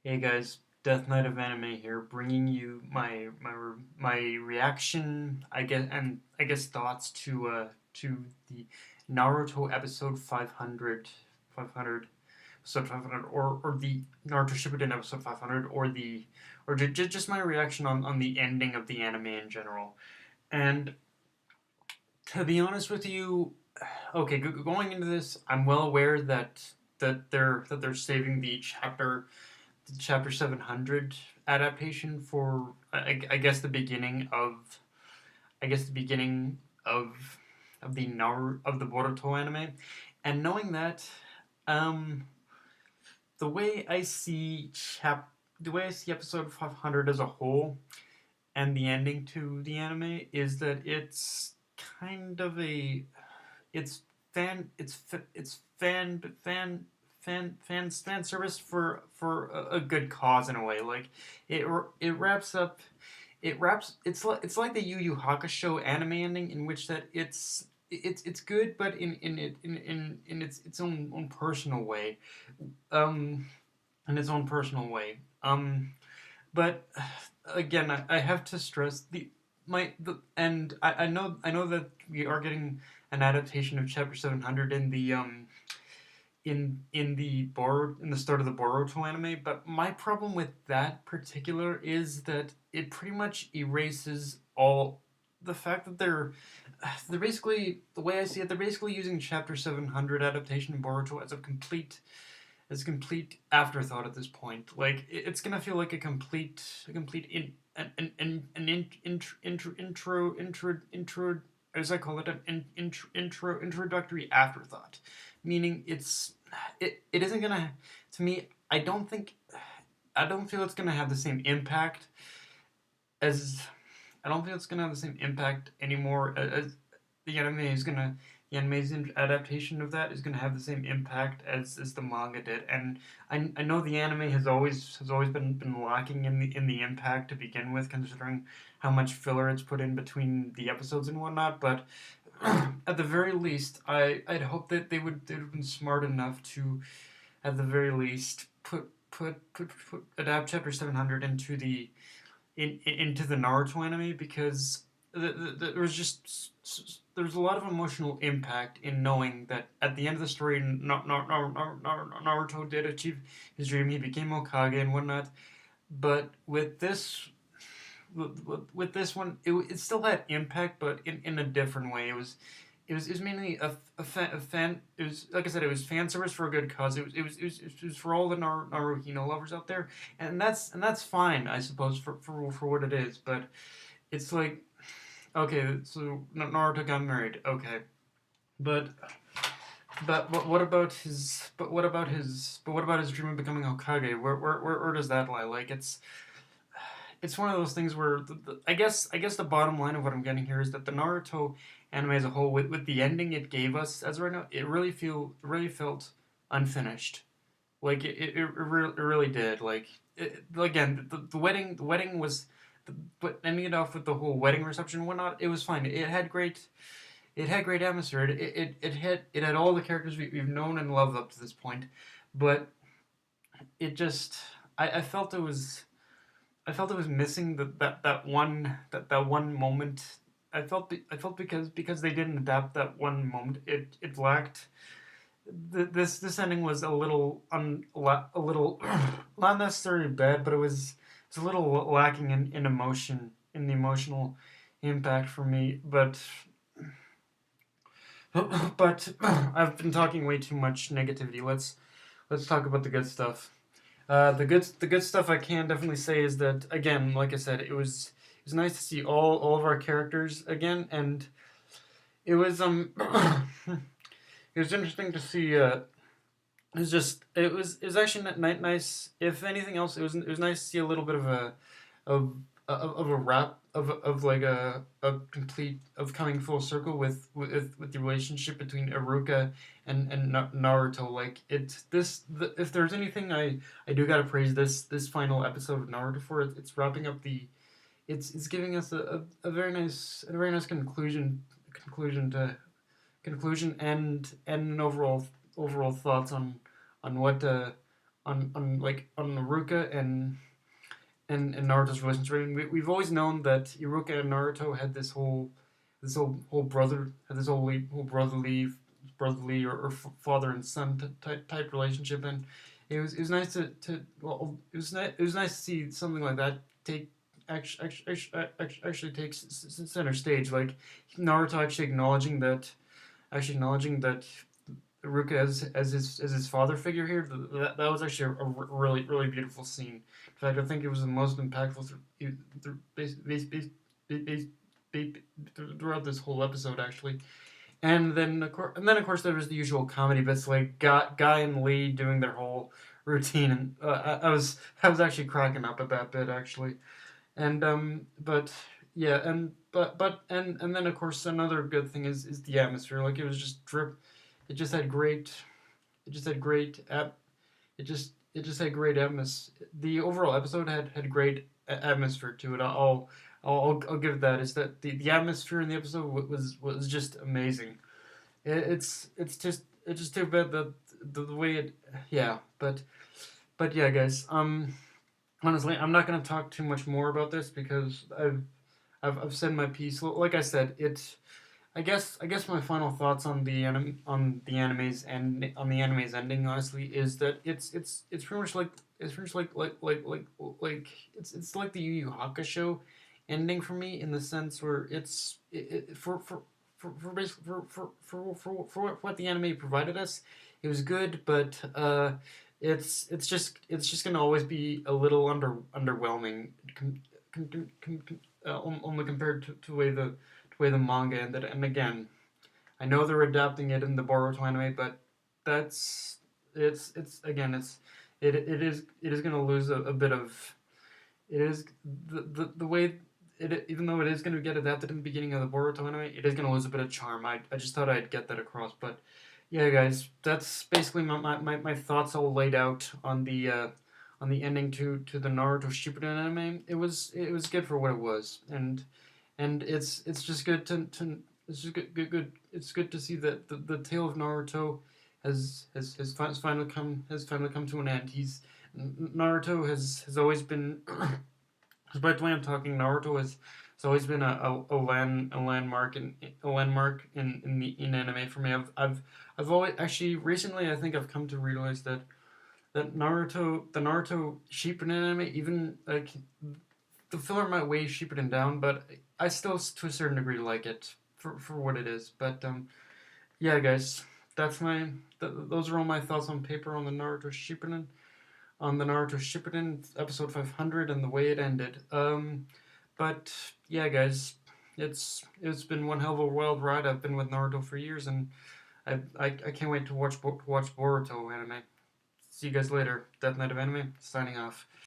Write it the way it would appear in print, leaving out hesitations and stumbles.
Hey guys, Death Knight of Anime here, bringing you my reaction, I guess thoughts to the Naruto episode 500, 500 episode 500, or the Naruto Shippuden episode 500, or just my reaction on the ending of the anime in general. And to be honest with you, okay, going into this, I'm well aware that they're saving the chapter 700 adaptation for I guess the beginning of of the Boruto anime, and knowing that, um the way I see episode 500 as a whole and the ending to the anime is that it's kind of a it's fan service for a good cause in a way. Like it wraps up it's like the Yu Yu Hakusho anime ending, in which that it's good, but in its own personal way. Um in its own personal way. But again, I have to stress and I know that we are getting an adaptation of chapter 700 in the in the start of the Boruto anime, but my problem with that particular is that it pretty much erases all the fact that they're basically, the way I see it, they're basically using chapter 700 adaptation in Boruto as a complete afterthought at this point. Like it's gonna feel like a complete in an intro, as I call it, an introductory afterthought. Meaning it isn't gonna, to me. I don't feel it's gonna have the same impact as I don't feel it's gonna have the same impact anymore as the anime is gonna the anime's adaptation of that is gonna have the same impact as the manga did. And I know the anime has always been lacking in the impact to begin with, considering how much filler it's put in between the episodes and whatnot. But at the very least, I'd hope that they'd have been smart enough to, at the very least, put adapt chapter 700 into the Naruto anime, because there was a lot of emotional impact in knowing that at the end of the story, Naruto did achieve his dream. He became Hokage and whatnot. But with this one, it still had impact, but in a different way. It was mainly a fan. It was, like I said, it was fan service for a good cause. It was for all the Naruhino lovers out there, and that's fine, I suppose, for what it is. But it's like, okay, so Naruto got married, okay, but what about his dream of becoming Hokage? Where does that lie? Like it's one of those things where I guess the bottom line of what I'm getting here is that the Naruto anime as a whole, with the ending it gave us as of right now, it really felt unfinished. Like it really did. Like again, the wedding was, but ending it off with the whole wedding reception and whatnot, it was fine. It had great atmosphere. It had all the characters we've known and loved up to this point, but it just I felt it was missing that one moment. I felt because they didn't adapt that one moment. It lacked. This ending was a little not necessarily bad, but it's a little lacking in emotion, in the emotional impact for me. But I've been talking way too much negativity. Let's talk about the good stuff. The good stuff I can definitely say is that, again, like I said, it was nice to see all of our characters again, and it was it was interesting to see. It was actually nice. If anything else, it was nice to see a little bit of of a wrap of like a complete, of coming full circle with the relationship between Iruka and Naruto. Like if there's anything I do gotta praise this final episode of Naruto for, it's wrapping up the it's giving us a very nice conclusion and an overall thoughts on what on Iruka and Naruto's relationship. I mean, we've always known that Iruka and Naruto had this whole brother had this whole brotherly or father and son type relationship, and it was nice to well, it was nice to see something like that take actually takes center stage, like Naruto actually acknowledging that Ruka as his father figure here. That was actually a really beautiful scene. In fact, I think it was the most impactful throughout this whole episode, actually. And then of course there was the usual comedy bits, like Guy and Lee doing their whole routine, and I was actually cracking up at that bit, actually. And but yeah, and then of course another good thing is the atmosphere. Like, it was just drip. It just had great. It just had great. It just had great atmosphere. The overall episode had great atmosphere to it. I'll give it that. Is that the atmosphere in the episode was just amazing. It's just too bad that the way it, yeah, but yeah, guys. Honestly, I'm not gonna talk too much more about this because I've said my piece. Like I said, I guess my final thoughts on the anime's ending, honestly, is that it's pretty much like it's like the Yu Yu Hakusho ending for me, in the sense where for basically for what the anime provided us, it was good, but it's just gonna always be a little underwhelming, only compared to the way the manga ended. And again, I know they're adapting it in the Boruto anime, but that's it's again it is going to lose a bit of it is the way it, even though it is going to get adapted in the beginning of the Boruto anime, it is going to lose a bit of charm. I just thought I'd get that across. But yeah, guys, that's basically my thoughts all laid out on the ending to the Naruto Shippuden anime. It was good for what it was, and it's just good to it's just good. It's good to see that the tale of Naruto has finally come to an end. Naruto has always been. Despite the way I'm talking, Naruto has always been a landmark in anime for me. I've always actually recently, I think I've come to realize that the Naruto Shippuden anime, even like the filler might weigh Shippuden down, but I still, to a certain degree, like it for what it is. But yeah, guys, those are all my thoughts on paper on the Naruto Shippuden episode 500 and the way it ended. But yeah, guys, it's been one hell of a wild ride. I've been with Naruto for years, and I can't wait to watch Boruto anime. See you guys later. Death Knight of Anime signing off.